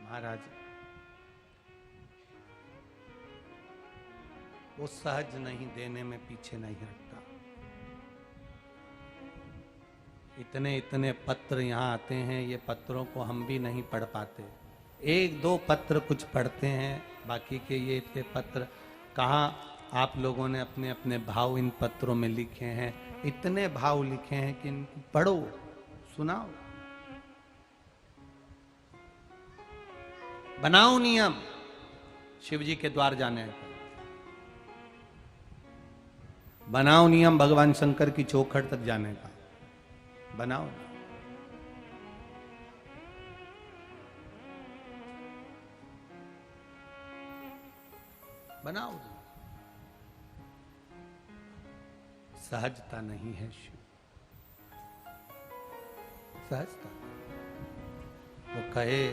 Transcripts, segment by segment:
महाराज वो सहज नहीं, देने में पीछे नहीं हटता। इतने इतने पत्र यहाँ आते हैं, ये पत्रों को हम भी नहीं पढ़ पाते। एक दो पत्र कुछ पढ़ते हैं, बाकी के ये इतने पत्र कहाँ आप लोगों ने अपने अपने भाव इन पत्रों में लिखे हैं। इतने भाव लिखे हैं कि इनको पढ़ो, सुनाओ, बनाओ नियम शिव जी के द्वार जाने का। बनाओ नियम भगवान शंकर की चौखट तक जाने का, बनाओ। बनाओ। सहजता नहीं है शिव, सहजता। वो कहे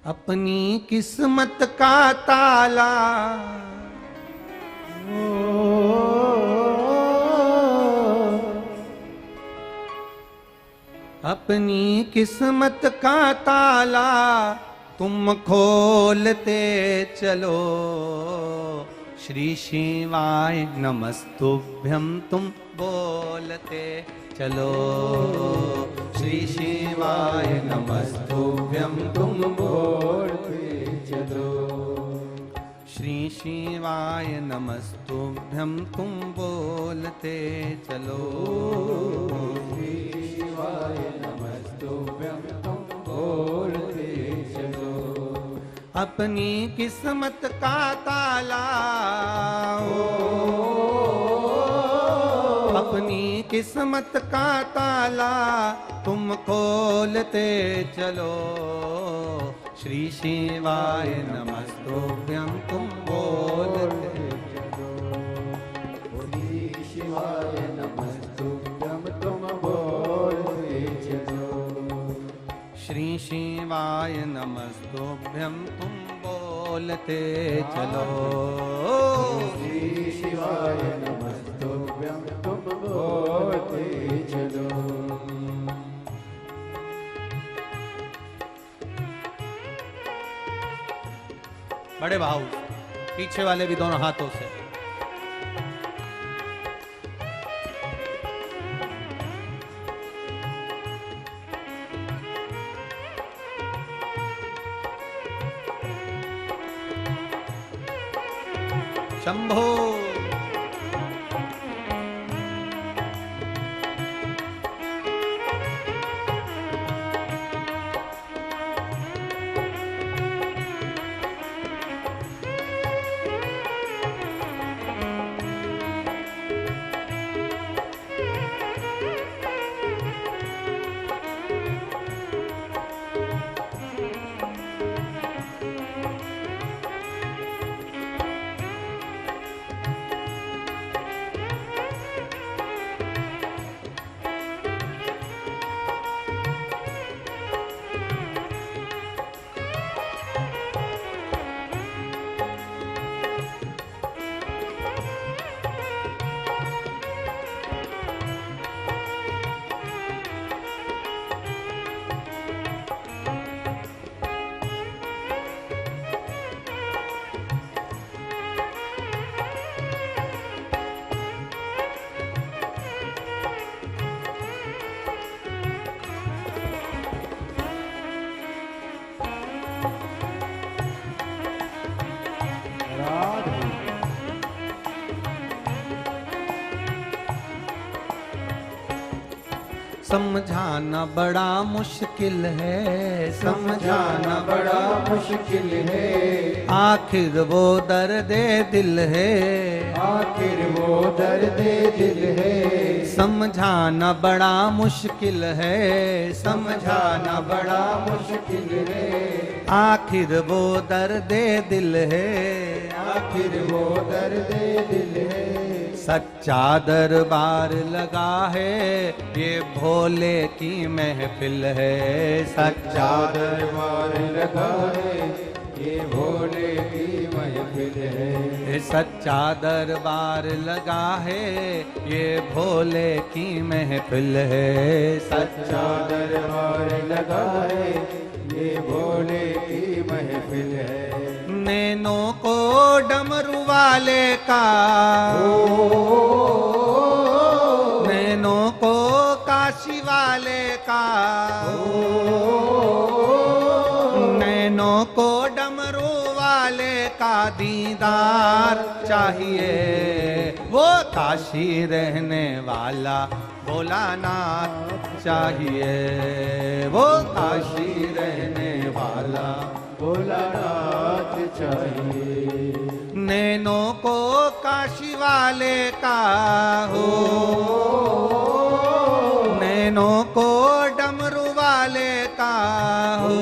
अपनी किस्मत का ताला अपनी किस्मत का ताला तुम खोलते चलो। श्री शिवाय नमस्तुभ्यं तुम बोलते चलो। श्री शिवाय नमस्तुभ्यं तुम बोलते चलो। श्री शिवाय नमस्तुभ्यं तुम बोलते चलो। श्री शिवाय नमस्तुभ्यं तुम बोलते चलो। अपनी किस्मत का ताला अपनी किस्मत का ताला तुम खोलते चलो। श्री शिवाय नमस्तुभ्यं तुम बोलते चलो। श्री शिवाय नमस्तुभ्यं तुम बोलते चलो। श्री शिवाय नमस्तुभ्यं तुम बोलते चलो। श्री शिवाय नमस्तुभ्यं तुम बोलते चलो। बड़े भाव, पीछे वाले भी दोनों हाथों से। शंभो। समझाना बड़ा मुश्किल है, समझाना बड़ा मुश्किल है। आखिर वो दर्द दिल है, आखिर वो दर्द दिल है। समझाना बड़ा मुश्किल है, समझाना बड़ा मुश्किल है। आखिर वो दर्द दिल है, आखिर वो दर्द दिल है। सच्चा दरबार लगा है, ये भोले की महफिल है। सच्चा दरबार लगा है, ये भोले की महफिल है। ये सच्चा दरबार लगा है, ये भोले की महफिल है। सच्चा दरबार लगा है, ये भोले की महफिल है। नैनों को डमरू वाले का, नैनों को काशी वाले का, नैनों को डमरू वाले का दीदार चाहिए। वो काशी रहने वाला भोलानाथ चाहिए। वो काशी रहने वाला भोलानाथ चाहिए। नैनों को काशी वाले का हो, नैनों को डमरू वाले का हो,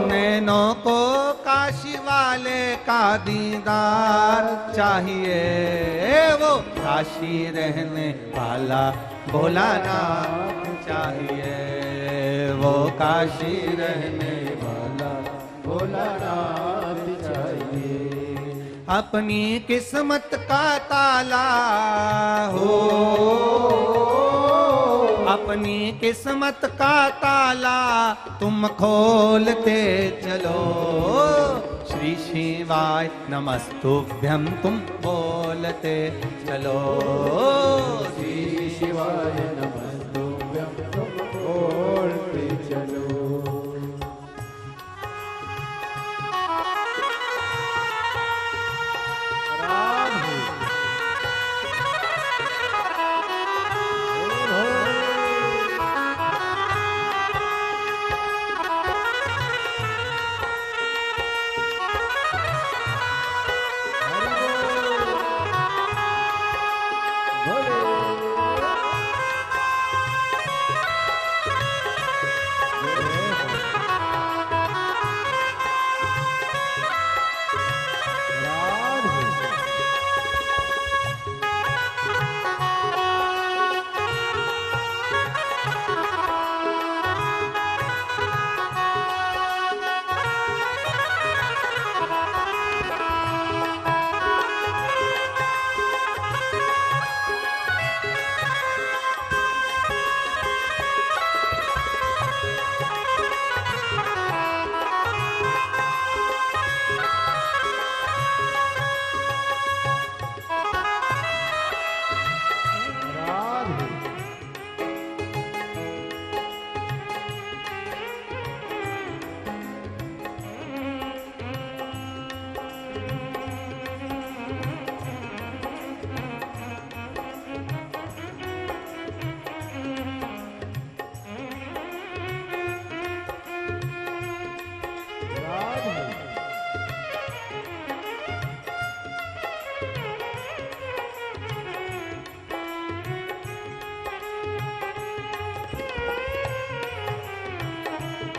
नैनों को काशी वाले का दीदार चाहिए। वो काशी रहने वाला भोलानाथ चाहिए। वो काशी रहने वाला भोलानाथ चाहिए। अपनी किस्मत का ताला हो, अपनी किस्मत का ताला तुम खोलते चलो। श्री शिवाय नमस्तुभ्यं तुम बोलते चलो। श्री शिवाय नमस्तुभ्यं तुम बोलते चलो।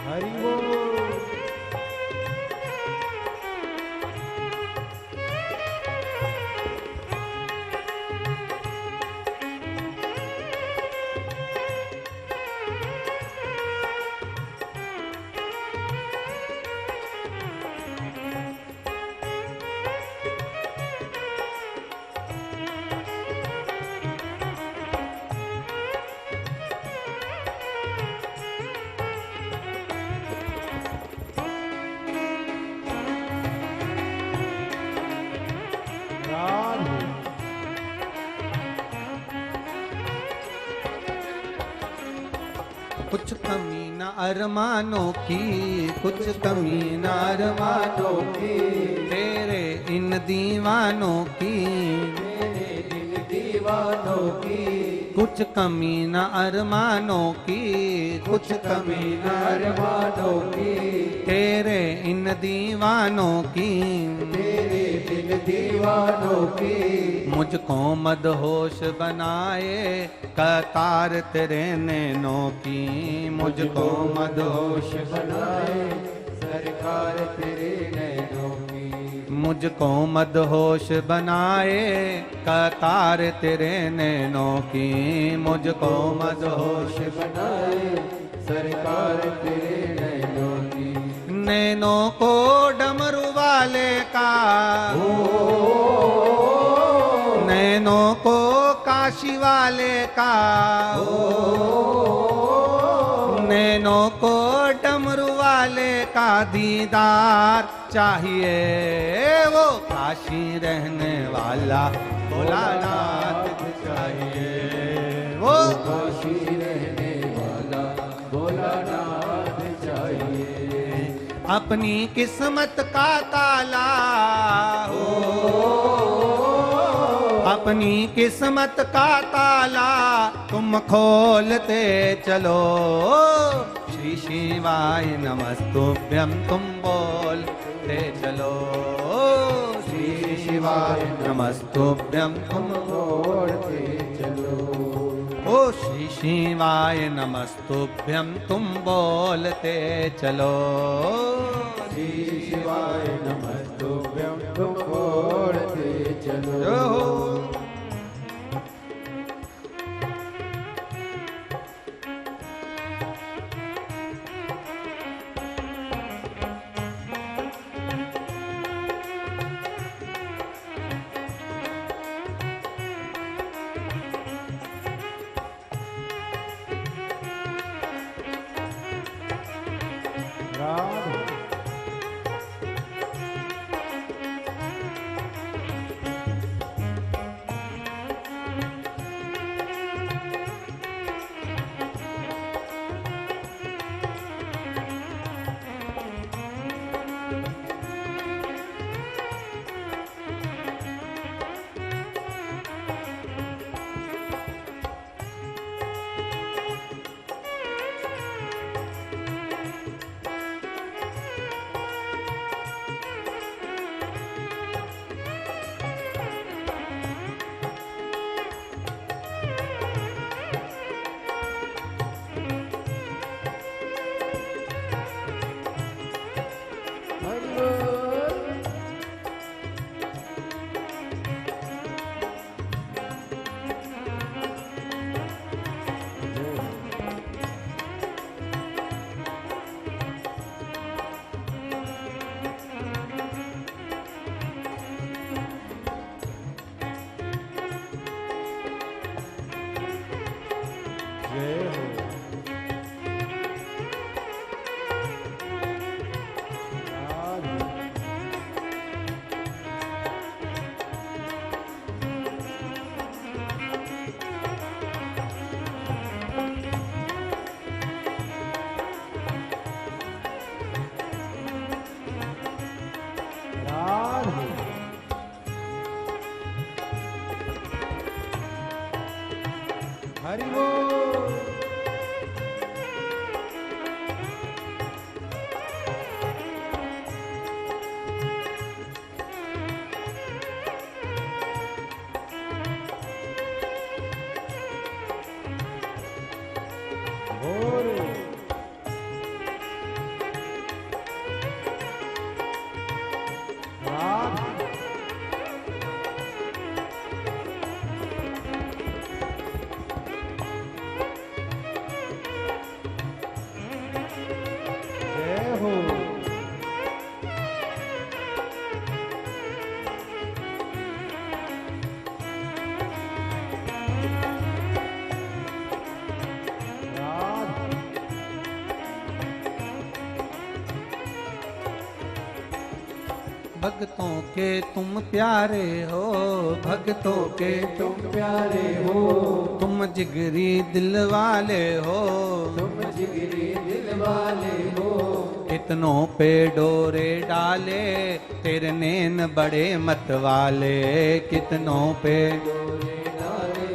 हरि बोल। कुछ कमी न अरमानों की, कुछ कमी न अरमानों की, तेरे इन दीवानों की, तेरे इन दीवानों की। कुछ कमी न अरमानों की, कुछ कमी न अरमानों की, तेरे इन दीवानों की, तेरे इन दीवानों की। मुझको मदहोश बनाए कतार तेरे नैनों की, मुझको मदहोश बनाए सरकार तेरे नैनों की। मुझको मदहोश बनाए कतार तेरे नैनों की, मुझको मदहोश बनाए सरकार तेरे नैनों की। नैनों को डमरू वाले का, नैनों को काशी वाले का, नैनों को डमरू वाले का दीदार चाहिए। वो काशी रहने वाला भोलानाथ चाहिए। वो काशी रहने वाला भोलानाथ चाहिए। अपनी किस्मत का ताला हो, अपनी किस्मत का ताला तुम खोलते चलो। श्री शिवाय नमस्तुभ्यं तुम बोलते चलो। श्री शिवाय नमस्तुभ्यं तुम बोलते चलो। ओ श्री शिवाय नमस्तुभ्यं तुम बोलते चलो। श्री शिवाय नमस्तुभ्यं तुम बोलते चलो। जो हो राधे हरि बोल। भक्तों के तुम प्यारे हो, भक्तों के तुम प्यारे हो, तुम जिगरी दिल वाले हो, तुम जिगरी दिल वाले हो। कितनों पे डोरे डाले तेरे नैन बड़े मत वाले, कितनों पे डोरे डाले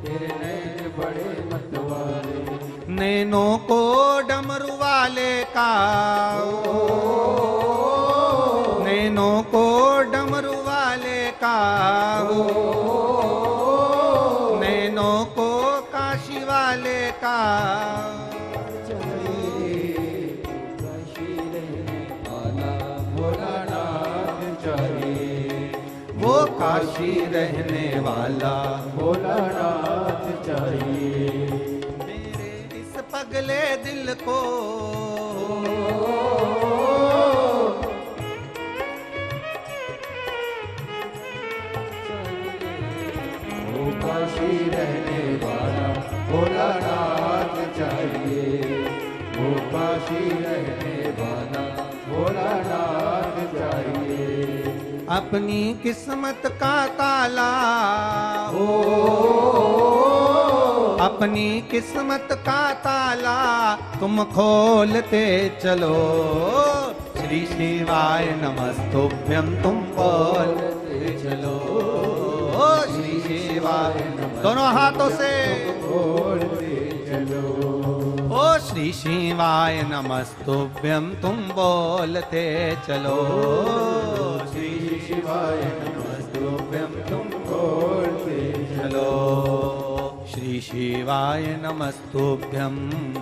तेरे नैन बड़े मत वाले। नैनों को डमरू वाले का, नैनों को डमरू वाले का, नैनों को काशी वाले का। वो काशी रहने वाला भोलानाथ चाहिए। मेरे इस पगले दिल को काशी रहने वाला भोलानाथ चाहिए, वो काशी रहने वाला भोलानाथ चाहिए। अपनी किस्मत का ताला हो अपनी किस्मत का ताला तुम खोलते चलो, श्री शिवाय नमस्तुभ्यं तुम बोलते चलो, श्री शिवाय नमः। दोनों हाथों से बोलते चलो, ओ श्री शिवाय नमस्तुभ्यं तुम बोलते चलो, श्री शिवाय नमस्तुभ्यं तुम बोलते चलो, श्री शिवाय नमस्तुभ्यं,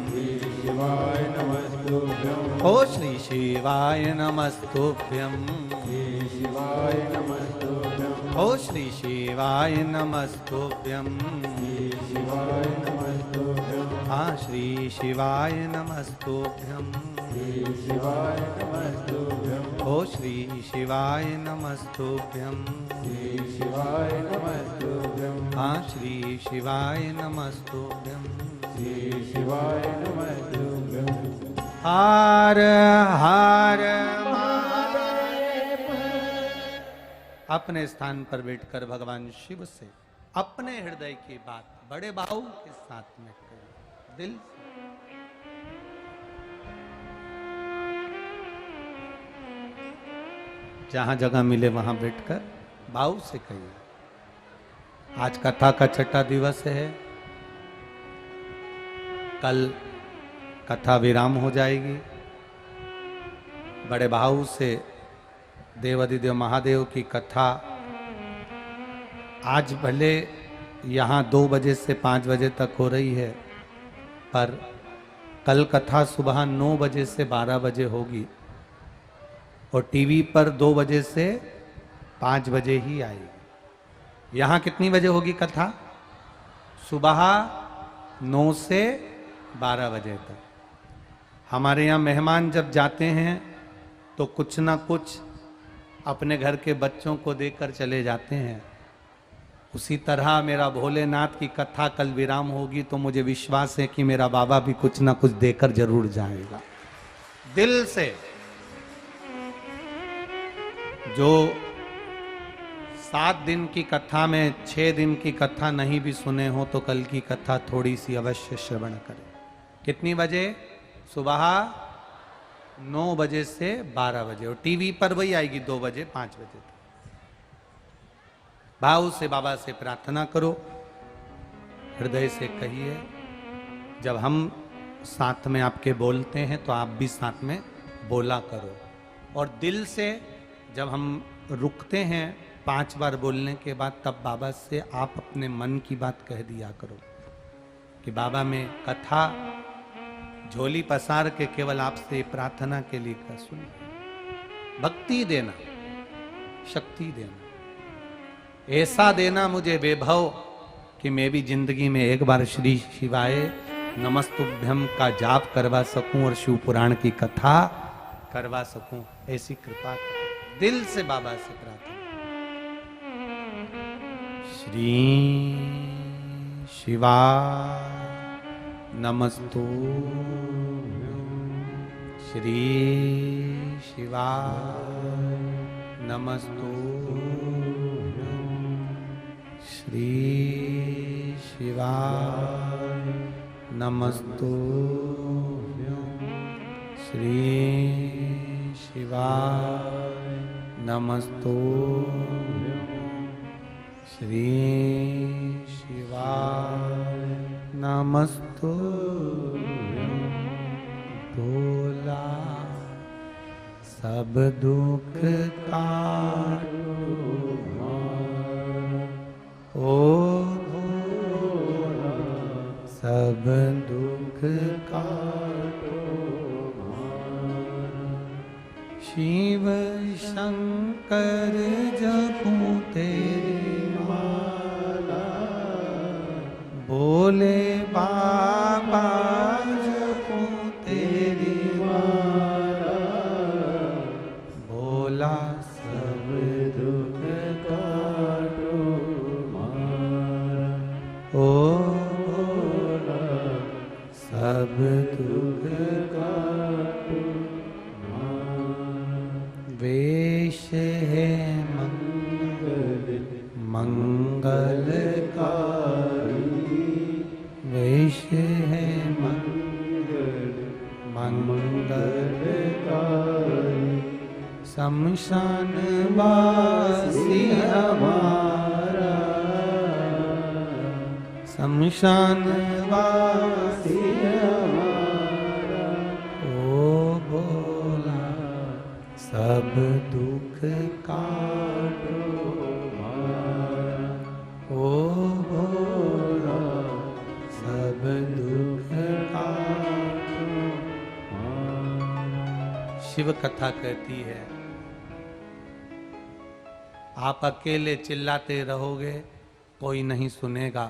श्री शिवाय नमस्तुभ्यं, ओ श्री शिवाय नमस्तुभ्यं, श्री शिवाय नमस्तुभ्यं, ओ श्री शिवाय नमस्तुभ्यं, श्री शिवाय नमस्तुभ्यं, हाँ श्री शिवाय नमस्तुभ्यं, श्री शिवाय नमस्तुभ्यं, ओ श्री शिवाय नमस्तुभ्यं, श्री शिवाय नमस्तुभ्यं, हाँ श्री शिवाय नमस्तुभ्यं, श्री शिवाय नमस्तुभ्यं। हर हर अपने स्थान पर बैठकर भगवान शिव से अपने हृदय की बात बड़े भाव के साथ में करें, दिल से। जहां जगह मिले वहां बैठकर भाव से कहिए। आज कथा का छठा दिवस है, कल कथा विराम हो जाएगी। बड़े भाव से देवाधिदेव महादेव की कथा आज भले यहाँ 2 बजे से 5 बजे तक हो रही है, पर कल कथा सुबह 9 बजे से 12 बजे होगी और टीवी पर 2 बजे से 5 बजे ही आएगी। यहाँ कितनी बजे होगी कथा? सुबह 9 से 12 बजे तक। हमारे यहाँ मेहमान जब जाते हैं तो कुछ ना कुछ अपने घर के बच्चों को देकर चले जाते हैं। उसी तरह मेरा भोलेनाथ की कथा कल विराम होगी तो मुझे विश्वास है कि मेरा बाबा भी कुछ ना कुछ देकर जरूर जाएगा। दिल से जो 7 दिन की कथा में 6 दिन की कथा नहीं भी सुने हो तो कल की कथा थोड़ी सी अवश्य श्रवण करें। कितनी बजे? सुबह 9 बजे से 12 बजे और टीवी पर वही आएगी 2 बजे 5 बजे तक। भाव से बाबा से प्रार्थना करो, हृदय से कहिए। जब हम साथ में आपके बोलते हैं तो आप भी साथ में बोला करो। और दिल से जब हम रुकते हैं 5 बार बोलने के बाद तब बाबा से आप अपने मन की बात कह दिया करो कि बाबा मैं कथा झोली पसार के केवल आपसे प्रार्थना के लिए कर सुन, भक्ति देना, शक्ति देना, ऐसा देना मुझे वैभव कि मैं भी जिंदगी में एक बार श्री शिवाय नमस्तुभ्यम का जाप करवा सकूं और शिव पुराण की कथा करवा सकूं। ऐसी कृपा दिल से बाबा से प्रार्थना। श्री शिवाय नमस्तुभ्यं, श्री शिवाय नमस्तुभ्यं, श्री शिवाय नमस्तुभ्यं, श्री शिवाय नमस्तुभ्यं, श्री शिवाय नमस्तुभ्यं। भोला सब दुख काटो ओ भोला सब दुख काटो। शिव शंकर जपूं तेरी माला, बोले बाबा जपूं तेरी माला, भोला सब दुख काटो मारा। मंगलकारी वेश है मंगलकारी शमशान वासी हमारा शमशान वासी हमारा ओ भोला सब दुख काटो हमारा ओ भोला सब दुख काटो हमारा। शिव कथा कहती है आप अकेले चिल्लाते रहोगे कोई नहीं सुनेगा,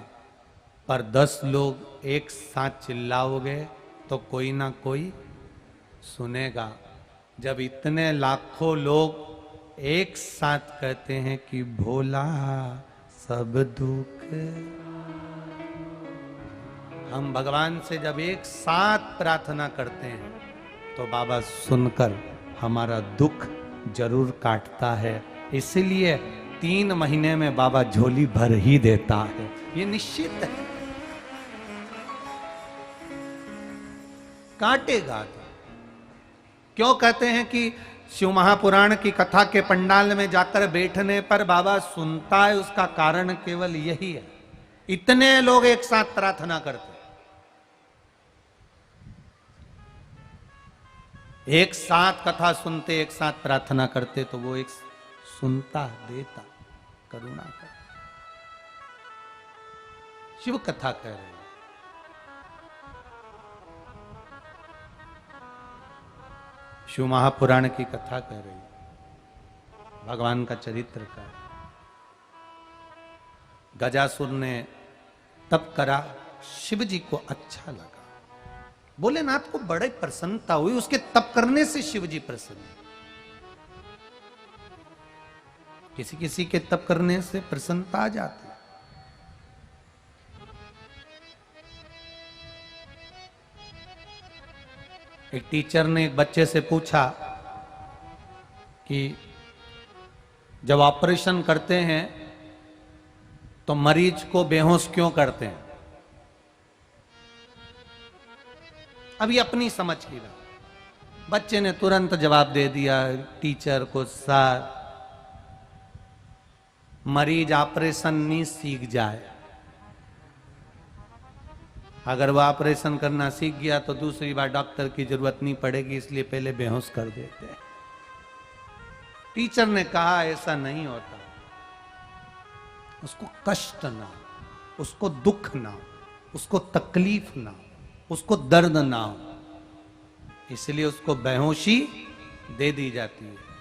पर 10 लोग एक साथ चिल्लाओगे तो कोई ना कोई सुनेगा। जब इतने लाखों लोग एक साथ कहते हैं कि भोला सब दुख, हम भगवान से जब एक साथ प्रार्थना करते हैं तो बाबा सुनकर हमारा दुख जरूर काटता है। इसलिए 3 महीने में बाबा झोली भर ही देता है, ये निश्चित है, काटेगा। क्यों कहते हैं कि शिव महापुराण की कथा के पंडाल में जाकर बैठने पर बाबा सुनता है? उसका कारण केवल यही है, इतने लोग एक साथ प्रार्थना करते, एक साथ कथा सुनते, एक साथ प्रार्थना करते, तो वो एक सुनता, देता, करुणा कर। शिव कथा कह रहे हैं। शिव महापुराण की कथा कह रही, भगवान का चरित्र का। गजासुर ने तप करा, शिव जी को अच्छा लगा, भोलेनाथ को बड़े प्रसन्नता हुई, उसके तप करने से शिव जी प्रसन्न। किसी किसी के तप करने से प्रसन्नता आ जाती। एक टीचर ने एक बच्चे से पूछा कि जब ऑपरेशन करते हैं तो मरीज को बेहोश क्यों करते हैं? अभी अपनी समझ की बात, बच्चे ने तुरंत जवाब दे दिया टीचर को, सर मरीज ऑपरेशन नहीं सीख जाए, अगर वो ऑपरेशन करना सीख गया तो दूसरी बार डॉक्टर की जरूरत नहीं पड़ेगी, इसलिए पहले बेहोश कर देते हैं। टीचर ने कहा ऐसा नहीं होता, उसको कष्ट ना, उसको दुख ना, उसको तकलीफ ना, उसको दर्द ना हो, इसलिए उसको बेहोशी दे दी जाती है।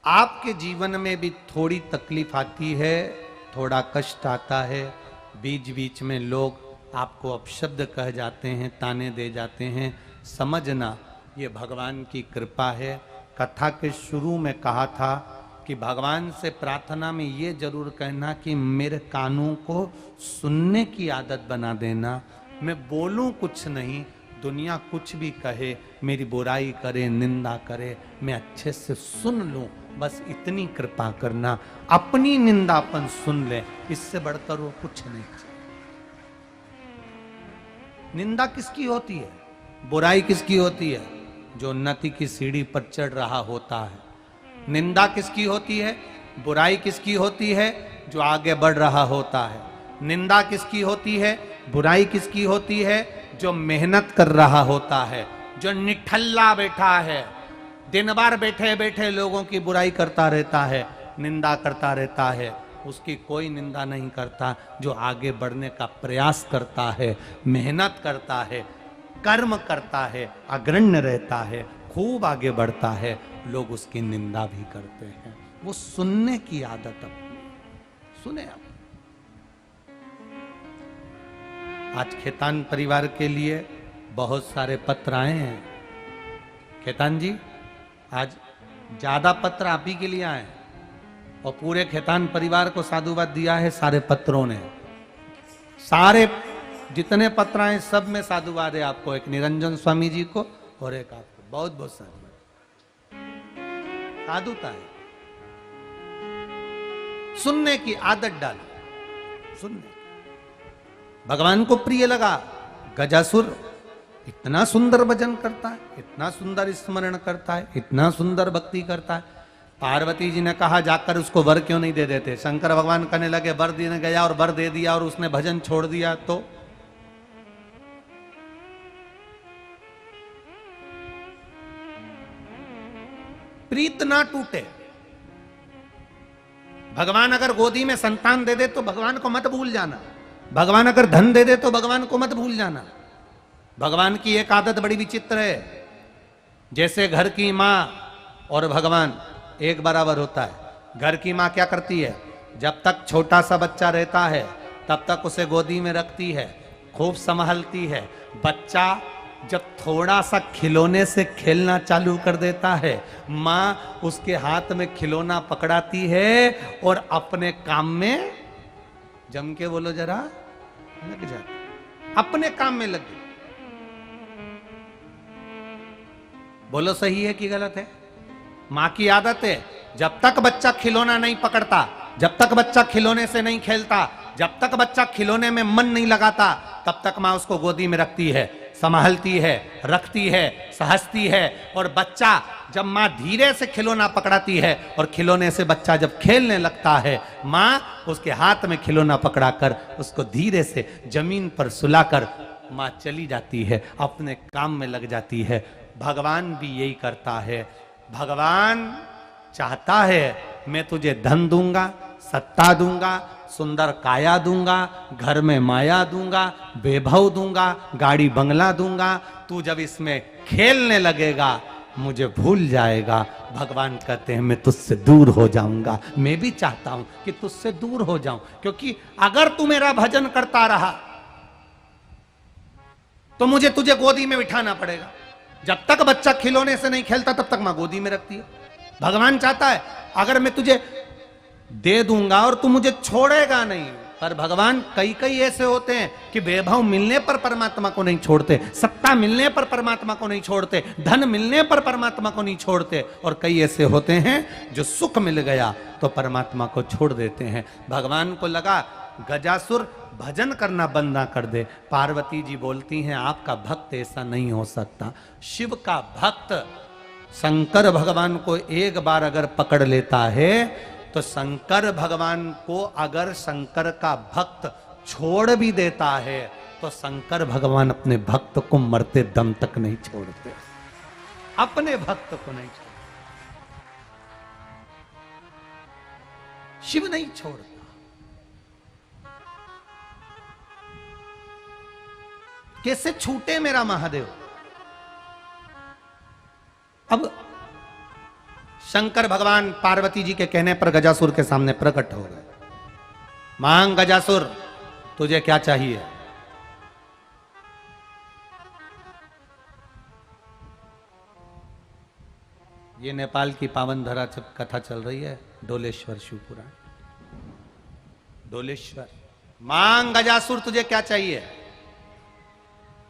आपके जीवन में भी थोड़ी तकलीफ आती है, थोड़ा कष्ट आता है, बीच बीच में लोग आपको अपशब्द कह जाते हैं, ताने दे जाते हैं, समझना ये भगवान की कृपा है। कथा के शुरू में कहा था कि भगवान से प्रार्थना में ये जरूर कहना कि मेरे कानों को सुनने की आदत बना देना, मैं बोलूं कुछ नहीं, दुनिया कुछ भी कहे, मेरी बुराई करे, निंदा करे, मैं अच्छे से सुन लूं, बस इतनी कृपा करना। अपनी निंदापन सुन ले, इससे बढ़कर वो कुछ नहीं। निंदा किसकी होती है? बुराई किसकी होती है? जो उन्नति की सीढ़ी पर चढ़ रहा होता है। निंदा किसकी होती है? बुराई किसकी होती है? जो आगे बढ़ रहा होता है। निंदा किसकी होती है? बुराई किसकी होती है? जो मेहनत कर रहा होता है, जो निठल्ला बैठा है, दिन भर बैठे बैठे लोगों की बुराई करता रहता है, निंदा करता रहता है, उसकी कोई निंदा नहीं करता। जो आगे बढ़ने का प्रयास करता है, मेहनत करता है, कर्म करता है, अग्रण्य रहता है, खूब आगे बढ़ता है, लोग उसकी निंदा भी करते हैं। वो सुनने की आदत अपनी सुने। आप आज खेतान परिवार के लिए बहुत सारे पत्र आए हैं। खेतान जी, आज ज्यादा पत्र आप ही के लिए आए और पूरे खेतान परिवार को साधुवाद दिया है सारे पत्रों ने। सारे जितने पत्र आए सब में साधुवाद है आपको, एक निरंजन स्वामी जी को और एक आपको। बहुत बहुत साधुवाद, साधुता है। सुनने की आदत डालो, सुनने। भगवान को प्रिय लगा गजासुर इतना सुंदर भजन करता है, इतना सुंदर स्मरण करता है, इतना सुंदर भक्ति करता है। पार्वती जी ने कहा जाकर उसको वर क्यों नहीं दे देते। शंकर भगवान कहने लगे वर देने गया और वर दे दिया और उसने भजन छोड़ दिया तो प्रीत ना टूटे। भगवान अगर गोदी में संतान दे दे तो भगवान को मत भूल जाना। भगवान अगर धन दे दे तो भगवान को मत भूल जाना। भगवान की एक आदत बड़ी विचित्र है, जैसे घर की मां और भगवान एक बराबर होता है। घर की मां क्या करती है, जब तक छोटा सा बच्चा रहता है तब तक उसे गोदी में रखती है, खूब संभालती है। बच्चा जब थोड़ा सा खिलौने से खेलना चालू कर देता है, मां उसके हाथ में खिलौना पकड़ाती है और अपने काम में जम के बोलो जरा लग जाती, अपने काम में लग। बोलो सही है कि गलत है। मां की आदत है, जब तक बच्चा खिलौना नहीं पकड़ता, जब तक बच्चा खिलौने से नहीं खेलता, जब तक बच्चा खिलौने में मन नहीं लगाता, तब तक मां उसको गोदी में रखती है, संभालती है, रखती है, सहजती है। और बच्चा जब मां धीरे से खिलौना पकड़ाती है और खिलौने से बच्चा जब खेलने लगता है, मां उसके हाथ में खिलौना पकड़ाकर उसको धीरे से जमीन पर सुलाकर मां चली जाती है, अपने काम में लग जाती है। भगवान भी यही करता है। भगवान चाहता है मैं तुझे धन दूंगा, सत्ता दूंगा, सुंदर काया दूंगा, घर में माया दूंगा, वैभव दूंगा, गाड़ी बंगला दूंगा। तू जब इसमें खेलने लगेगा मुझे भूल जाएगा। भगवान कहते हैं मैं तुझसे दूर हो जाऊंगा। मैं भी चाहता हूं कि तुझसे दूर हो जाऊं, क्योंकि अगर तू मेरा भजन करता रहा तो मुझे तुझे गोदी में बिठाना पड़ेगा। जब तक बच्चा खिलौने से नहीं खेलता तब तक मां गोदी में रखती है। भगवान चाहता है अगर मैं तुझे दे दूंगा और तू मुझे छोड़ेगा नहीं। पर भगवान कई कई ऐसे होते हैं कि वैभव मिलने पर परमात्मा को नहीं छोड़ते, सत्ता मिलने पर परमात्मा को नहीं छोड़ते, धन मिलने पर परमात्मा को नहीं छोड़ते। और कई ऐसे होते हैं जो सुख मिल गया तो परमात्मा को छोड़ देते हैं। भगवान को लगा गजासुर भजन करना बंद ना कर दे। पार्वती जी बोलती हैं आपका भक्त ऐसा नहीं हो सकता। शिव का भक्त शंकर भगवान को एक बार अगर पकड़ लेता है तो शंकर भगवान को अगर शंकर का भक्त छोड़ भी देता है तो शंकर भगवान अपने भक्त को मरते दम तक नहीं छोड़ते, अपने भक्त को नहीं छोड़ते। शिव नहीं छोड़ता। कैसे छूटे मेरा महादेव। अब शंकर भगवान पार्वती जी के कहने पर गजासुर के सामने प्रकट हो गए। मांग गजासुर तुझे क्या चाहिए। ये नेपाल की पावन धरा कथा चल रही है, डोलेश्वर शिवपुराण। डोलेश्वर मांग गजासुर तुझे क्या चाहिए।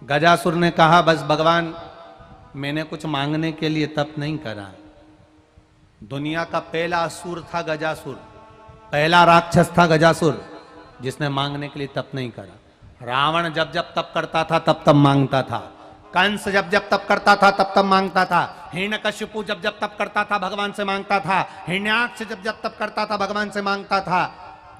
गजासुर ने कहा बस भगवान मैंने कुछ मांगने के लिए तप नहीं करा। दुनिया का पहला असुर था गजासुर, पहला राक्षस था गजासुर जिसने मांगने के लिए तप नहीं करा। रावण जब जब तप करता था तब तब मांगता था। कंस जब जब तप करता था तब तब मांगता था। हिरण्यकशिपु जब जब तप करता था भगवान से मांगता था। हिरण्याक्ष जब जब तप करता था भगवान से मांगता था।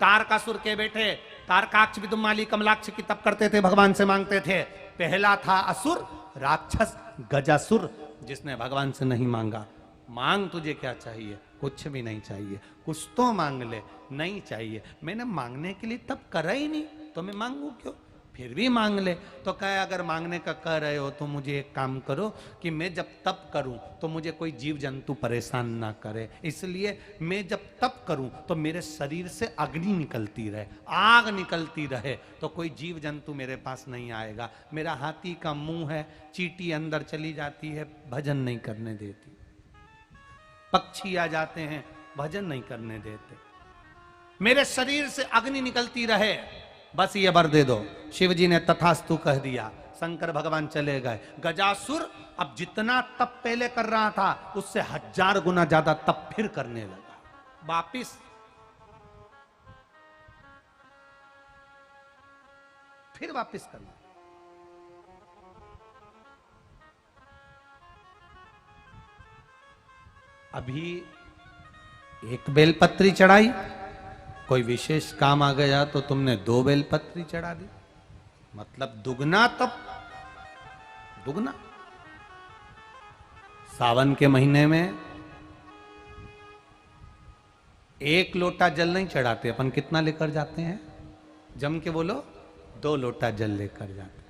तारकासुर के बेटे तारकाक्ष विदुमाली कमलाक्ष की तप करते थे, भगवान से मांगते थे। पहला था असुर राक्षस गजासुर जिसने भगवान से नहीं मांगा। मांग तुझे क्या चाहिए। कुछ भी नहीं चाहिए, कुछ तो मांग ले। नहीं चाहिए, मैंने मांगने के लिए तब करा ही नहीं तो मैं मांगू क्यों। फिर भी मांग ले तो कहे अगर मांगने का कह रहे हो तो मुझे एक काम करो कि मैं जब तप करूं तो मुझे कोई जीव जंतु परेशान ना करे, इसलिए मैं जब तप करूं तो मेरे शरीर से अग्नि निकलती रहे, आग निकलती रहे, तो कोई जीव जंतु मेरे पास नहीं आएगा। मेरा हाथी का मुंह है, चींटी अंदर चली जाती है, भजन नहीं करने देती। पक्षी आ जाते हैं, भजन नहीं करने देते। मेरे शरीर से अग्नि निकलती रहे, बस ये वर दे दो। शिव जी ने तथास्तु कह दिया। शंकर भगवान चले गए। गजासुर अब जितना तप पहले कर रहा था उससे 1000 गुना ज्यादा तप फिर करने लगा। वापिस फिर वापस करना। अभी एक बेलपत्री चढ़ाई, कोई विशेष काम आ गया तो तुमने 2 बेलपत्री चढ़ा दी, मतलब दुगना तप, दुगना। सावन के महीने में 1 लोटा जल नहीं चढ़ाते अपन, कितना लेकर जाते हैं? जम के बोलो, 2 लोटा जल लेकर जाते हैं।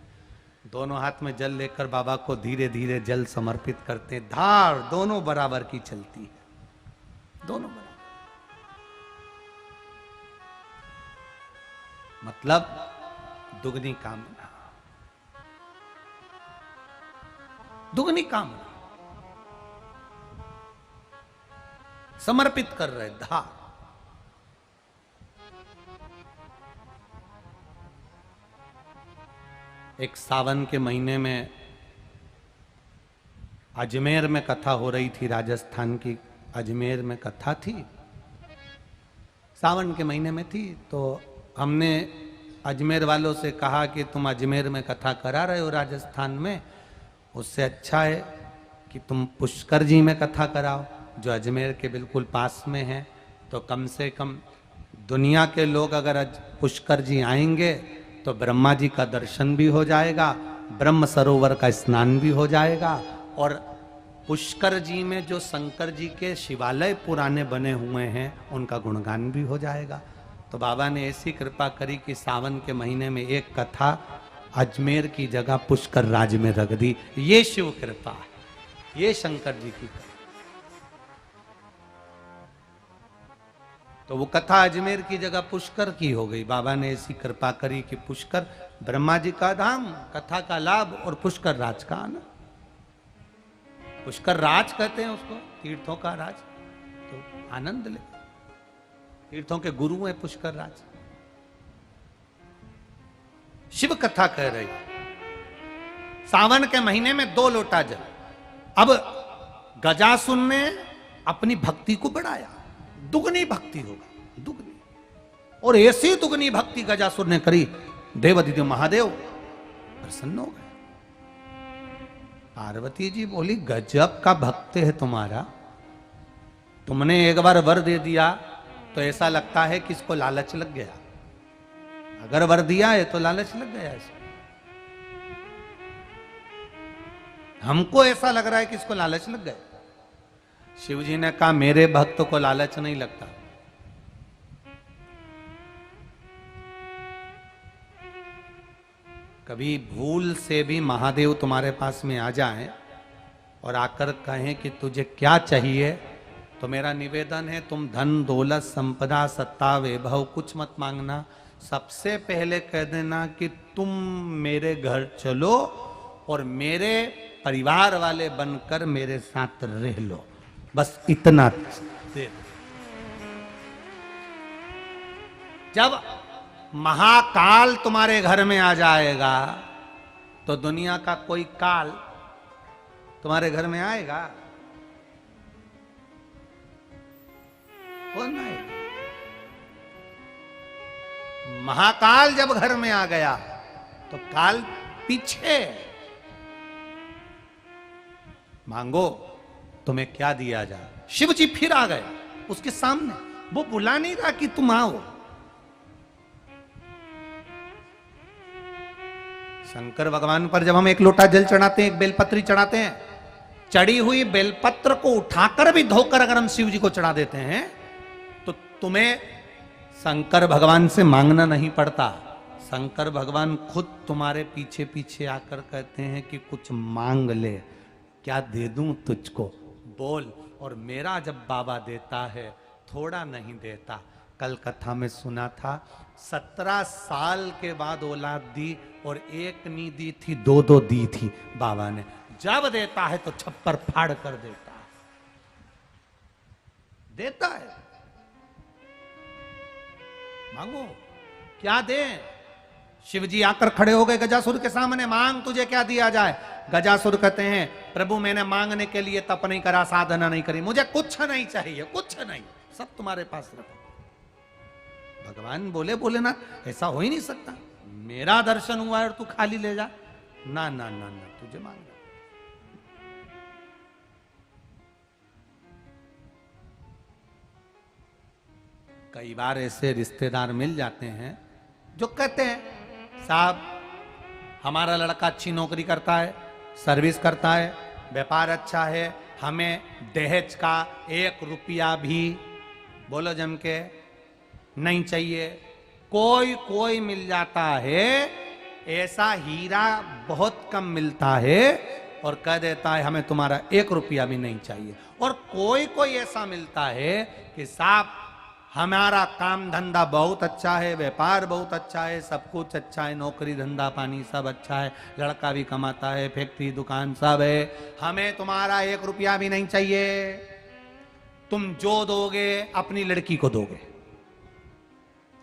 दोनों हाथ में जल लेकर बाबा को धीरे धीरे जल समर्पित करते हैं। धार दोनों बराबर की चलती है, दोनों बराबर। मतलब दुगनी कामना, दुगनी कामना समर्पित कर रहे। धार एक सावन के महीने में अजमेर में कथा हो रही थी, राजस्थान की अजमेर में कथा थी, सावन के महीने में थी। तो हमने अजमेर वालों से कहा कि तुम अजमेर में कथा करा रहे हो राजस्थान में, उससे अच्छा है कि तुम पुष्कर जी में कथा कराओ जो अजमेर के बिल्कुल पास में है। तो कम से कम दुनिया के लोग अगर पुष्कर जी आएंगे तो ब्रह्मा जी का दर्शन भी हो जाएगा, ब्रह्म सरोवर का स्नान भी हो जाएगा, और पुष्कर जी में जो शंकर जी के शिवालय पुराने बने हुए हैं उनका गुणगान भी हो जाएगा। तो बाबा ने ऐसी कृपा करी कि सावन के महीने में एक कथा अजमेर की जगह पुष्कर राज में रख दी। ये शिव कृपा है, ये शंकर जी की कृपा। तो वो कथा अजमेर की जगह पुष्कर की हो गई। बाबा ने ऐसी कृपा करी कि पुष्कर ब्रह्मा जी का धाम, कथा का लाभ और पुष्कर राज का आनंद। पुष्कर राज कहते हैं उसको, तीर्थों का राज। तो आनंद ले, तीर्थों के गुरु है पुष्कर राज। शिव कथा कह रही, सावन के महीने में 2 लोटा जल। अब गजासुर ने अपनी भक्ति को बढ़ाया, दुगनी भक्ति होगा, दुगनी। और ऐसी दुगनी भक्ति गजासुर ने करी, देवादिदेव महादेव प्रसन्न हो गए। पार्वती जी बोली, गजब का भक्त है तुम्हारा, तुमने एक बार वर दे दिया तो ऐसा लगता है कि इसको लालच लग गया। अगर वर दिया है तो लालच लग गया इसको। हमको ऐसा लग रहा है कि इसको लालच लग गया। शिव जी ने कहा, मेरे भक्त को लालच नहीं लगता। कभी भूल से भी महादेव तुम्हारे पास में आ जाएं और आकर कहें कि तुझे क्या चाहिए, तो मेरा निवेदन है तुम धन दौलत संपदा सत्ता वैभव कुछ मत मांगना। सबसे पहले कह देना कि तुम मेरे घर चलो और मेरे परिवार वाले बनकर मेरे साथ रह लो, बस इतना दे। जब महाकाल तुम्हारे घर में आ जाएगा तो दुनिया का कोई काल तुम्हारे घर में आएगा? कौन आएगा? महाकाल जब घर में आ गया तो काल पीछे। मांगो तुम्हें क्या दिया जाए। शिव जी फिर आ गए उसके सामने, वो बुला नहीं रहा कि तुम आओ। शंकर भगवान पर जब हम 1 लोटा जल चढ़ाते हैं, 1 बेलपत्री चढ़ाते हैं, चढ़ी हुई बेलपत्र को उठाकर भी धोकर अगर हम शिव जी को चढ़ा देते हैं तो तुम्हें शंकर भगवान से मांगना नहीं पड़ता। शंकर भगवान खुद तुम्हारे पीछे पीछे आकर कहते हैं कि कुछ मांग ले, क्या दे दूं तुझको, बोल। और मेरा जब बाबा देता है थोड़ा नहीं देता। कल कथा में सुना था 17 साल के बाद औलाद दी और 1 नहीं दी थी, 2 दी थी बाबा ने। जब देता है तो छप्पर फाड़ कर देता है, देता है। मांगो, क्या दे। शिव जी आकर खड़े हो गए गजासुर के सामने, मांग तुझे क्या दिया जाए। गजासुर कहते हैं, प्रभु मैंने मांगने के लिए तप नहीं करा, साधना नहीं करी, मुझे कुछ नहीं चाहिए, कुछ नहीं, सब तुम्हारे पास रखो। भगवान बोले, भोलेनाथ ऐसा हो ही नहीं सकता, मेरा दर्शन हुआ है और तू खाली ले जा, ना ना ना ना, तुझे मांगना। कई बार ऐसे रिश्तेदार मिल जाते हैं जो कहते हैं साहब हमारा लड़का अच्छी नौकरी करता है, सर्विस करता है, व्यापार अच्छा है, हमें दहेज का 1 रुपया भी, बोलो जम के, नहीं चाहिए। कोई कोई मिल जाता है ऐसा हीरा, बहुत कम मिलता है और कह देता है हमें तुम्हारा 1 रुपया भी नहीं चाहिए। और कोई कोई ऐसा मिलता है कि साहब हमारा काम धंधा बहुत अच्छा है, व्यापार बहुत अच्छा है, सब कुछ अच्छा है, नौकरी धंधा पानी सब अच्छा है, लड़का भी कमाता है, फैक्ट्री दुकान सब है, हमें तुम्हारा 1 रुपया भी नहीं चाहिए, तुम जो दोगे अपनी लड़की को दोगे।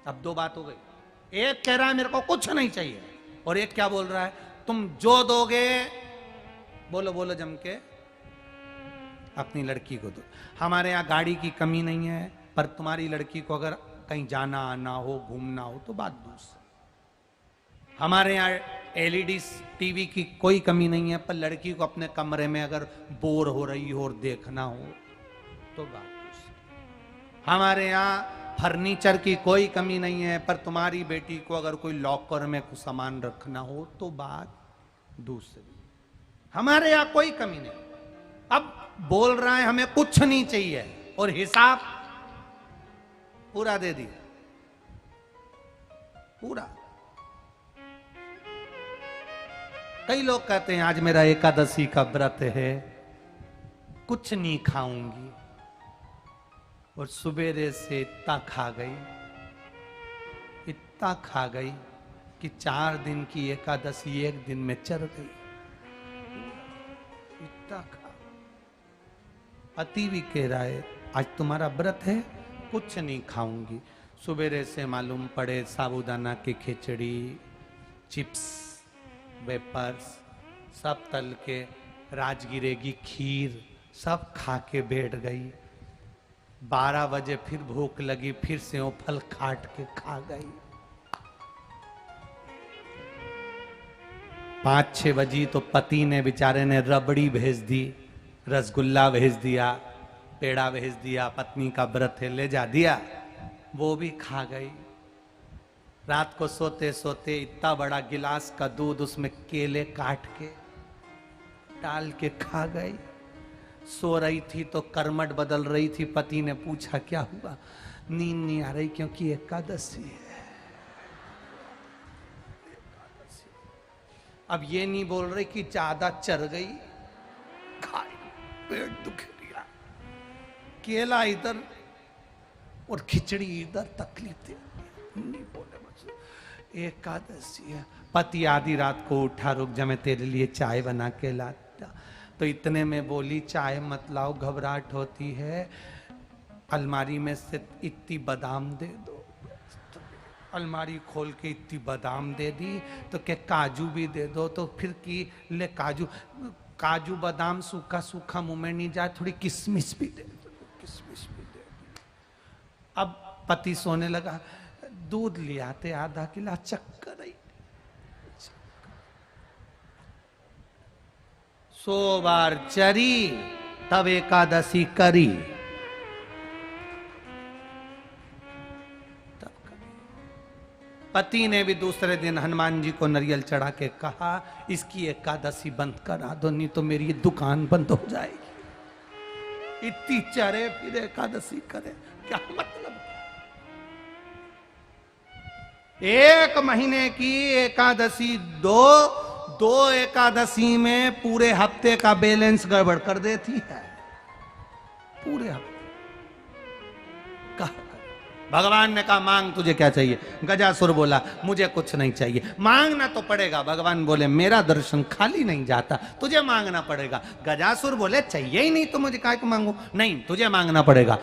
अब 2 बात हो गई। एक कह रहा है मेरे को कुछ नहीं चाहिए, और एक क्या बोल रहा है, तुम जो दोगे, बोलो बोलो जम के, अपनी लड़की को दो। हमारे यहाँ गाड़ी की कमी नहीं है, पर तुम्हारी लड़की को अगर कहीं जाना आना हो, घूमना हो तो बात दूसरी। हमारे यहाँ एलईडी टीवी की कोई कमी नहीं है, पर लड़की को अपने कमरे में अगर बोर हो रही हो और देखना हो तो बात दूसरी। हमारे यहाँ फर्नीचर की कोई कमी नहीं है, पर तुम्हारी बेटी को अगर कोई लॉकर में कुछ सामान रखना हो तो बात दूसरी। हमारे यहाँ कोई कमी नहीं। अब बोल रहा है हमें कुछ नहीं चाहिए और हिसाब पूरा दे दिया, पूरा। कई लोग कहते हैं आज मेरा एकादशी का व्रत है, कुछ नहीं खाऊंगी, और सवेरे से इतना खा गई, इतना खा गई कि 4 दिन की एकादशी 1 दिन में चढ़ गई। इतना खा। पति भी कह रहा है आज तुम्हारा व्रत है, कुछ नहीं खाऊंगी। सवेरे से मालूम पड़े साबूदाना की खिचड़ी, चिप्स, वेपर्स सब तल के, राजगिरे की खीर सब खा के बैठ गई। 12 बजे फिर भूख लगी, फिर से वो फल काट के खा गई। 5-6 बजी तो पति ने बेचारे ने रबड़ी भेज दी, रसगुल्ला भेज दिया, पेड़ा भेज दिया, पत्नी का व्रत है ले जा दिया, वो भी खा गई। रात को सोते सोते इतना बड़ा गिलास का दूध उसमें केले काट के डाल के खा गई। सो रही थी तो करमट बदल रही थी, पति ने पूछा क्या हुआ, नींद नहीं आ रही क्योंकि एकादशी है। अब ये नहीं बोल रही कि ज्यादा चढ़ गई, खाई, पेट दुख गया, केला इधर और खिचड़ी इधर, तकलीफ दे नहीं बोले। बस एकादशी है। पति आधी रात को उठा, रुक जा मैं तेरे लिए चाय बना के लाता, तो इतने में बोली चाय मत लाओ, घबराहट होती है, अलमारी में से इतनी बादाम दे दो। अलमारी खोल के इतनी बादाम दे दी, तो क्या काजू भी दे दो, तो फिर की ले काजू, काजू बादाम सूखा सूखा मुंह में नहीं जाए, थोड़ी किशमिश भी दे दो, किशमिश भी दे दो। अब पति सोने लगा, दूध ले आते आधा किला, चक्कर आई। 100 बार चरी तब एकादशी करी, तब करी। पति ने भी दूसरे दिन हनुमान जी को नारियल चढ़ा के कहा इसकी एकादशी बंद करा दो, नहीं तो मेरी दुकान बंद हो जाएगी। इतनी चरे फिर एकादशी करे, क्या मतलब? 1 महीने की एकादशी, दो एकादशी में पूरे हफ्ते का बैलेंस गड़बड़ कर देती है। पूरे हफ्ते भगवान ने कहा मांग तुझे क्या चाहिए। गजासुर बोला मुझे कुछ नहीं चाहिए। मांगना तो पड़ेगा। भगवान बोले मेरा दर्शन खाली नहीं जाता, तुझे मांगना पड़ेगा। गजासुर बोले चाहिए ही नहीं तो मुझे काय को मांगू, नहीं तुझे मांगना पड़ेगा।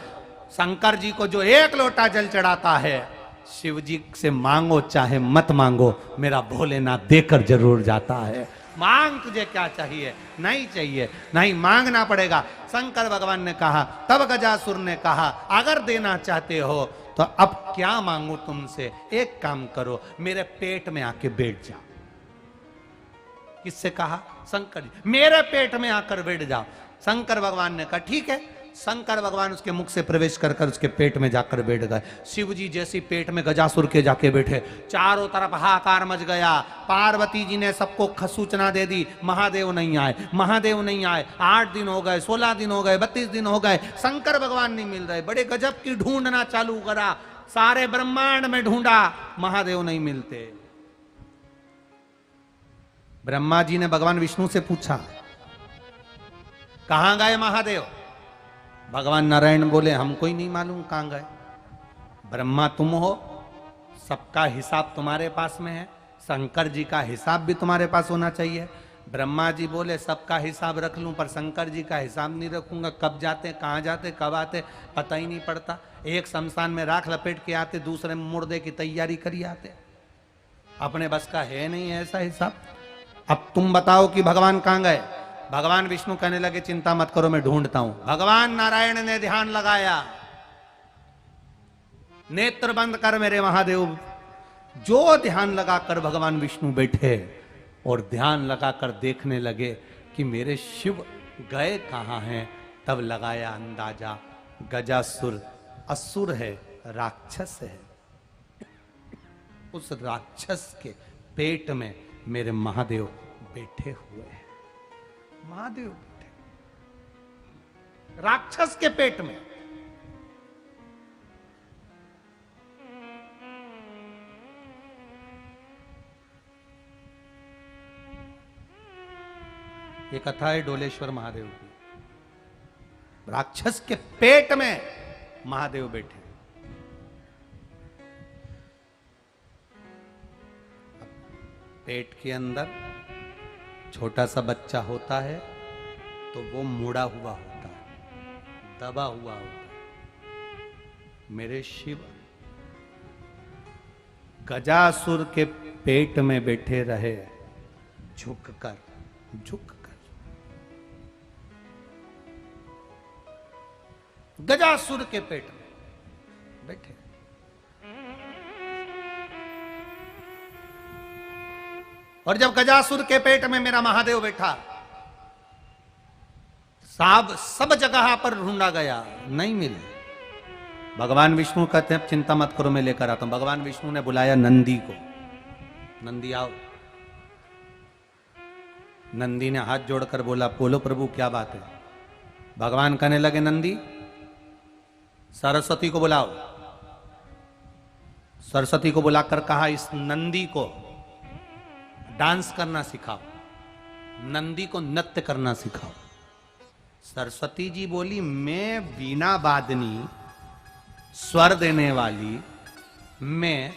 शंकर जी को जो 1 लोटा जल चढ़ाता है, शिव जी से मांगो चाहे मत मांगो, मेरा भोलेनाथ देकर जरूर जाता है। मांग, तुझे क्या चाहिए? नहीं चाहिए, नहीं मांगना पड़ेगा। शंकर भगवान ने कहा, तब गजासुर ने कहा, अगर देना चाहते हो तो अब क्या मांगू तुमसे? एक काम करो, मेरे पेट में आके बैठ जाओ। किससे कहा? शंकर जी, मेरे पेट में आकर बैठ जाओ। शंकर भगवान ने कहा ठीक है। शंकर भगवान उसके मुख से प्रवेश कर उसके पेट में जाकर बैठ गए। शिव जी जैसी पेट में गजासुर के जाके बैठे, चारों तरफ हाहाकार मच गया। पार्वती जी ने सबको सूचना दे दी, महादेव नहीं आए, महादेव नहीं आए। 8 दिन हो गए, 16 दिन हो गए, 32 दिन हो गए, शंकर भगवान नहीं मिल रहे। बड़े गजब की ढूंढना चालू करा, सारे ब्रह्मांड में ढूंढा, महादेव नहीं मिलते। ब्रह्मा जी ने भगवान विष्णु से पूछा, कहां गए महादेव? भगवान नारायण बोले, हमको ही नहीं मालूम कहां गए। ब्रह्मा तुम हो, सबका हिसाब तुम्हारे पास में है, शंकर जी का हिसाब भी तुम्हारे पास होना चाहिए। ब्रह्मा जी बोले, सबका हिसाब रख लूं पर शंकर जी का हिसाब नहीं रखूंगा। कब जाते, कहां जाते, कब आते, पता ही नहीं पड़ता। एक शमशान में राख लपेट के आते, दूसरे में मुर्दे की तैयारी करी आते। अपने बस का है नहीं ऐसा हिसाब। अब तुम बताओ कि भगवान कहां गए? भगवान विष्णु कहने लगे, चिंता मत करो, मैं ढूंढता हूं। भगवान नारायण ने ध्यान लगाया, नेत्र बंद कर मेरे महादेव। जो ध्यान लगाकर भगवान विष्णु बैठे और ध्यान लगाकर देखने लगे कि मेरे शिव गए कहां हैं, तब लगाया अंदाजा, गजासुर असुर है, राक्षस है। उस राक्षस के पेट में मेरे महादेव बैठे हुए हैं। महादेव बैठे राक्षस के पेट में। ये कथा है डोलेश्वर महादेव की। राक्षस के पेट में महादेव बैठे। पेट के अंदर छोटा सा बच्चा होता है तो वो मुड़ा हुआ होता है, दबा हुआ होता है। मेरे शिव गजासुर के पेट में बैठे रहे, झुककर झुककर। गजासुर के पेट में बैठे। और जब गजासुर के पेट में मेरा महादेव बैठा, सब जगह पर ढूंढा गया, नहीं मिले। भगवान विष्णु कहते हैं, चिंता मत करो, मैं लेकर आता हूं। भगवान विष्णु ने बुलाया नंदी को, नंदी आओ। नंदी ने हाथ जोड़कर बोला, बोलो प्रभु क्या बात है? भगवान कहने लगे, नंदी सरस्वती को बुलाओ। सरस्वती को बुलाकर कहा, इस नंदी को डांस करना सिखाओ, नंदी को नृत्य करना सिखाओ। सरस्वती जी बोली, मैं वीणा वादनी, स्वर देने वाली, मैं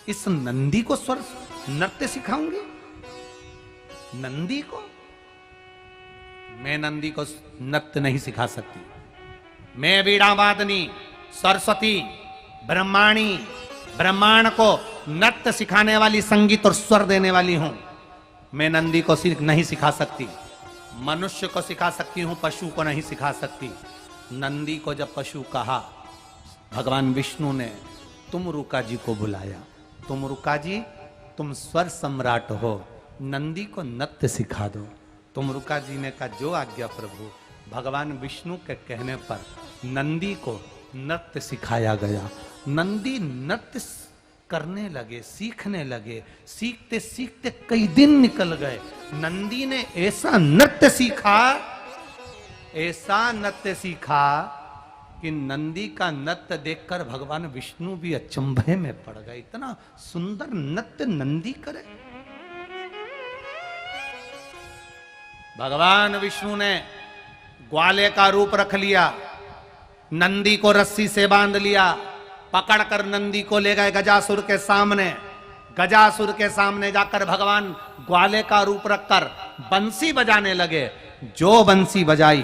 इस नंदी को स्वर नृत्य सिखाऊंगी? नंदी को? मैं नंदी को नृत्य नहीं सिखा सकती। मैं वीणा वादनी, सरस्वती, ब्रह्माणी, ब्रह्मांड को नृत्य सिखाने वाली, संगीत और स्वर देने वाली हूं। मैं नंदी को नहीं सिखा सकती। मनुष्य को सिखा सकती हूं, पशु को नहीं सिखा सकती। नंदी को जब पशु कहा, भगवान विष्णु ने तुमरुका जी को बुलाया। तुमरुका जी, तुम स्वर सम्राट हो, नंदी को नृत्य सिखा दो। तुमरुका जी ने कहा, जो आज्ञा प्रभु। भगवान विष्णु के कहने पर नंदी को नृत्य सिखाया गया। नंदी नृत्य करने लगे, सीखने लगे। सीखते सीखते कई दिन निकल गए। नंदी ने ऐसा नृत्य सीखा, ऐसा नृत्य सीखा कि नंदी का नृत्य देखकर भगवान विष्णु भी अचंभे में पड़ गए। इतना सुंदर नृत्य नंदी करे। भगवान विष्णु ने ग्वाले का रूप रख लिया, नंदी को रस्सी से बांध लिया, पकड़कर नंदी को ले गए गजासुर के सामने। गजासुर के सामने जाकर भगवान ग्वाले का रूप रखकर बंसी बजाने लगे। जो बंसी बजाई,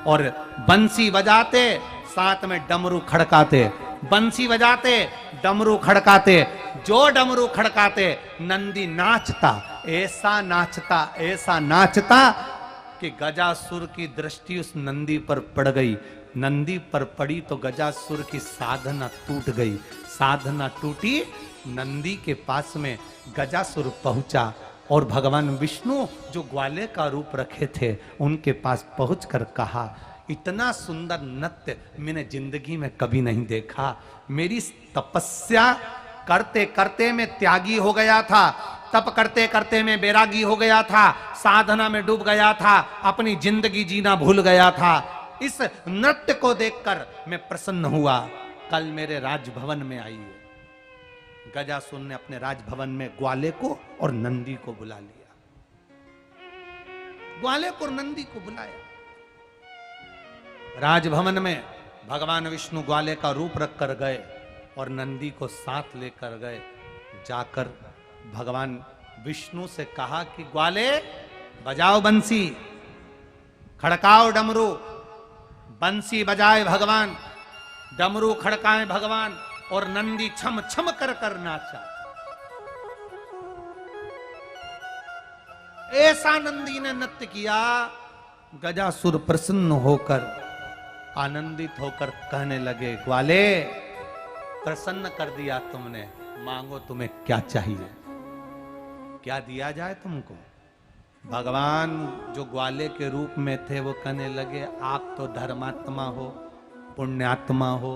और बंसी बजाते साथ में डमरू खड़काते, बंसी बजाते डमरू खड़काते, जो डमरू खड़काते नंदी नाचता, ऐसा नाचता, ऐसा नाचता कि गजासुर की दृष्टि उस नंदी पर पड़ गई। नंदी पर पड़ी तो गजासुर की साधना टूट गई। साधना टूटी, नंदी के पास में गजासुर पहुंचा और भगवान विष्णु जो ग्वाले का रूप रखे थे उनके पास पहुंचकर कहा, इतना सुंदर नृत्य मैंने जिंदगी में कभी नहीं देखा। मेरी तपस्या करते करते मैं त्यागी हो गया था, तप करते करते मैं बैरागी हो गया था, साधना में डूब गया था, अपनी जिंदगी जीना भूल गया था। इस नृत्य को देखकर मैं प्रसन्न हुआ। कल मेरे राजभवन में आई है। गजासुर ने अपने राजभवन में ग्वाले को और नंदी को बुला लिया। ग्वाले को और नंदी को बुलाया। राजभवन में भगवान विष्णु ग्वाले का रूप रख कर गए और नंदी को साथ लेकर गए। जाकर भगवान विष्णु से कहा कि ग्वाले बजाओ बंसी, खड़काओ डमरू। बंसी बजाए भगवान, डमरू खड़काए भगवान और नंदी छम छम कर कर नाचा। ऐसा नंदी ने नृत्य किया, गजासुर प्रसन्न होकर आनंदित होकर कहने लगे, ग्वाले प्रसन्न कर दिया तुमने, मांगो तुम्हें क्या चाहिए, क्या दिया जाए तुमको। भगवान जो ग्वाले के रूप में थे वो कहने लगे, आप तो धर्मात्मा हो, पुण्यात्मा हो,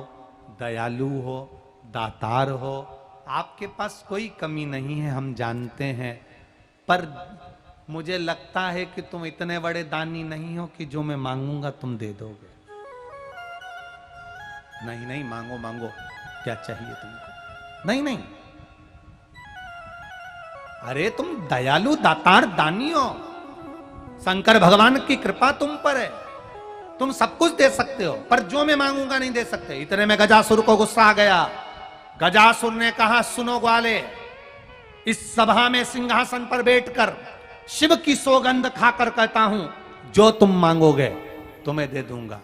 दयालु हो, दातार हो, आपके पास कोई कमी नहीं है, हम जानते हैं, पर मुझे लगता है कि तुम इतने बड़े दानी नहीं हो कि जो मैं मांगूंगा तुम दे दोगे। नहीं नहीं, मांगो मांगो, क्या चाहिए तुमको। नहीं नहीं, अरे तुम दयालु दातार दानी हो, शंकर भगवान की कृपा तुम पर है, तुम सब कुछ दे सकते हो, पर जो मैं मांगूंगा नहीं दे सकते। इतने में गजासुर को गुस्सा आ गया। गजासुर ने कहा, सुनो ग्वाले, इस सभा में सिंहासन पर बैठकर शिव की सौगंध खाकर कहता हूं, जो तुम मांगोगे तुम्हें दे दूंगा।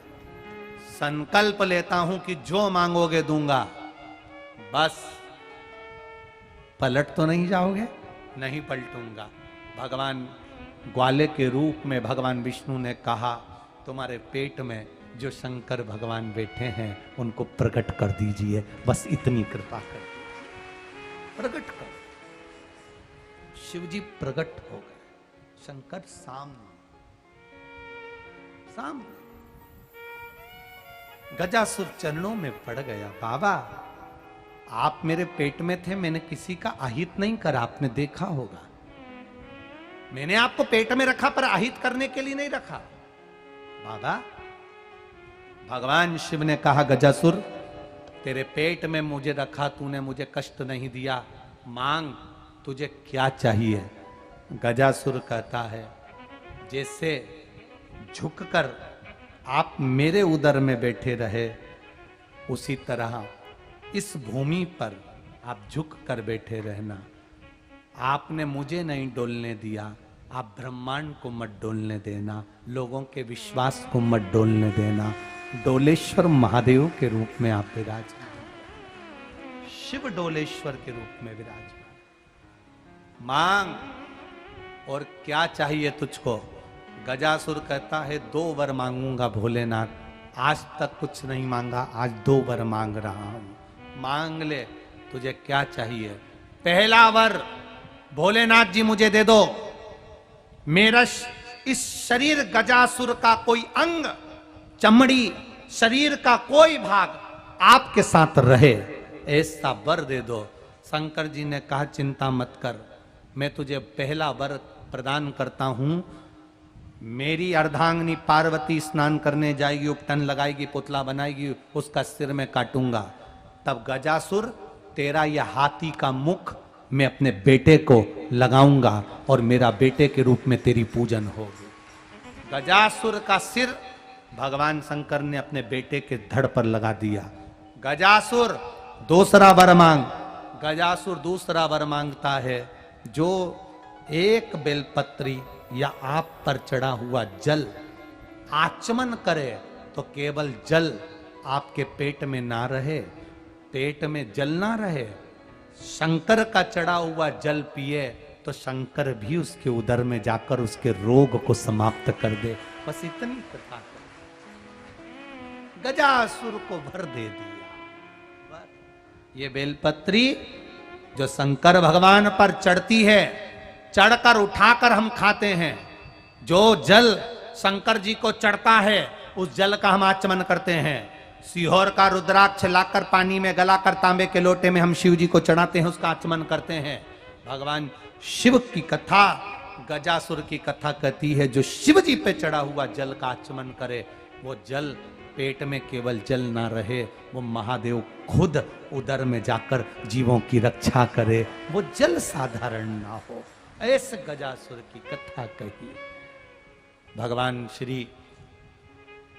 संकल्प लेता हूं कि जो मांगोगे दूंगा। बस पलट तो नहीं जाओगे? नहीं पलटूंगा। भगवान ग्वाले के रूप में भगवान विष्णु ने कहा, तुम्हारे पेट में जो शंकर भगवान बैठे हैं उनको प्रकट कर दीजिए, बस इतनी कृपा कर, प्रकट कर। शिवजी प्रकट हो गए, शंकर सामने सामने। गजासुर चरणों में पड़ गया, बाबा आप मेरे पेट में थे, मैंने किसी का अहित नहीं करा, आपने देखा होगा। मैंने आपको पेट में रखा पर अहित करने के लिए नहीं रखा। बाबा, भगवान शिव ने कहा, गजासुर तेरे पेट में मुझे रखा, तूने मुझे कष्ट नहीं दिया, मांग तुझे क्या चाहिए। गजासुर कहता है, जैसे झुककर आप मेरे उदर में बैठे रहे, उसी तरह इस भूमि पर आप झुक कर बैठे रहना। आपने मुझे नहीं डोलने दिया, आप ब्रह्मांड को मत डोलने देना, लोगों के विश्वास को मत डोलने देना। डोलेश्वर महादेव के रूप में आप विराजमान, शिव डोलेश्वर के रूप में विराजमान। मांग, और क्या चाहिए तुझको। गजासुर कहता है, 2 वर मांगूंगा भोलेनाथ, आज तक कुछ नहीं मांगा, आज 2 वर मांग रहा हूं। मांग ले, तुझे क्या चाहिए। पहला वर, भोलेनाथ जी मुझे दे दो, मेरा इस शरीर गजासुर का कोई अंग, चमड़ी, शरीर का कोई भाग आपके साथ रहे, ऐसा वर दे दो। शंकर जी ने कहा, चिंता मत कर, मैं तुझे पहला वर प्रदान करता हूं। मेरी अर्धांगिनी पार्वती स्नान करने जाएगी, उपटन लगाएगी, पुतला बनाएगी, उसका सिर में काटूंगा। तब गजासुर, तेरा यह हाथी का मुख मैं अपने बेटे को लगाऊंगा और मेरा बेटे के रूप में तेरी पूजन होगी। गजासुर का सिर भगवान शंकर ने अपने बेटे के धड़ पर लगा दिया। गजासुर दूसरा वर मांग। गजासुर दूसरा वर मांगता है, जो एक बेलपत्री या आप पर चढ़ा हुआ जल आचमन करे, तो केवल जल आपके पेट में ना रहे, पेट में जल ना रहे, शंकर का चढ़ा हुआ जल पिए तो शंकर भी उसके उदर में जाकर उसके रोग को समाप्त कर दे। बस इतनी कथा कर, गजासुर को भर दे दिया। ये बेलपत्री जो शंकर भगवान पर चढ़ती है, चढ़कर उठाकर हम खाते हैं। जो जल शंकर जी को चढ़ता है उस जल का हम आचमन करते हैं। सीहोर का रुद्राक्ष लाकर पानी में गलाकर तांबे के लोटे में हम शिव जी को चढ़ाते हैं, उसका आचमन करते हैं। भगवान शिव की कथा, गजासुर की कथा कहती है जो शिव जी पे चढ़ा हुआ जल का आचमन करे, वो जल पेट में केवल जल ना रहे, वो महादेव खुद उदर में जाकर जीवों की रक्षा करे, वो जल साधारण ना हो। ऐसे गजासुर की कथा कही। भगवान श्री